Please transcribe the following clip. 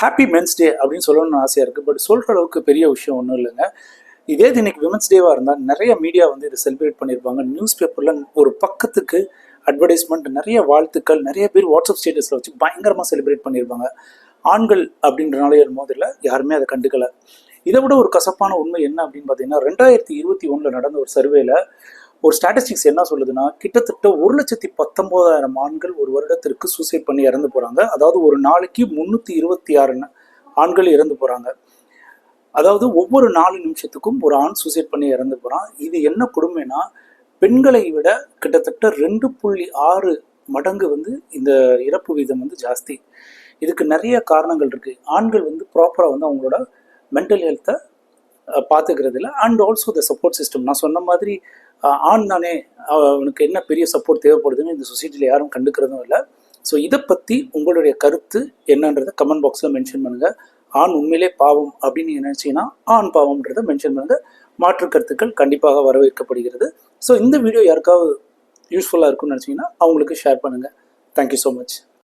Happy men's டே அப்படின்னு சொல்லணும்னு ஆசையாக இருக்குது. பட் சொல்கிற அளவுக்கு பெரிய விஷயம் ஒன்றும் இல்லைங்க. இதே இன்னைக்கு விமன்ஸ் டேவாக இருந்தால் நிறைய மீடியா வந்து இதை செலிப்ரேட் பண்ணியிருப்பாங்க. நியூஸ் பேப்பரில் ஒரு பக்கத்துக்கு அட்வர்டைஸ்மெண்ட், நிறைய வாழ்த்துக்கள், நிறைய பேர் வாட்ஸ்அப் ஸ்டேட்டஸில் வச்சு பயங்கரமாக செலிப்ரேட் பண்ணியிருப்பாங்க. ஆண்கள் அப்படின்றனாலே போதில் யாருமே அதை கண்டுக்கலை. இதை விட ஒரு கசப்பான உண்மை என்ன அப்படின்னு பார்த்தீங்கன்னா, 2021 நடந்த ஒரு சர்வேல ஒரு ஸ்டாட்டிஸ்டிக்ஸ் என்ன சொல்லுதுன்னா, கிட்டத்தட்ட 1,19,000 ஆண்கள் ஒரு வருடத்திற்கு சூசைட் பண்ணி இறந்து போகிறாங்க. அதாவது ஒரு நாளைக்கு 326 ஆண்கள் இறந்து போகிறாங்க. அதாவது ஒவ்வொரு 4 நிமிஷத்துக்கும் ஒரு ஆண் சூசைட் பண்ணி இறந்து போகிறான். இது என்ன கொடுமைனா, பெண்களை விட கிட்டத்தட்ட 2.6 மடங்கு வந்து இந்த இறப்பு வீதம் வந்து ஜாஸ்தி. இதுக்கு நிறைய காரணங்கள் இருக்குது. ஆண்கள் வந்து ப்ராப்பராக வந்து அவங்களோட மென்டல் ஹெல்த்தை பார்த்துக்கிறது இல்லை. And also the support system. நான் சொன்ன மாதிரி ஆண் தானே, அவனுக்கு என்ன பெரிய சப்போர்ட் தேவைப்படுதுன்னு இந்த சொசைட்டியில் யாரும் கண்டுக்கிறதும் இல்லை. ஸோ இதை பற்றி உங்களுடைய கருத்து என்னன்றதை கமெண்ட் பாக்ஸில் மென்ஷன் பண்ணுங்கள். ஆண் உண்மையிலே பாவம் அப்படின்னு நினச்சிங்கன்னா ஆண் பாவம்ன்றதை மென்ஷன் பண்ணுங்கள். மாற்று கருத்துக்கள் கண்டிப்பாக வரவேற்கப்படுகிறது. ஸோ இந்த வீடியோ யாருக்காவது யூஸ்ஃபுல்லாக இருக்கும்னு நினச்சிங்கன்னா அவங்களுக்கு ஷேர் பண்ணுங்கள். Thank you so much.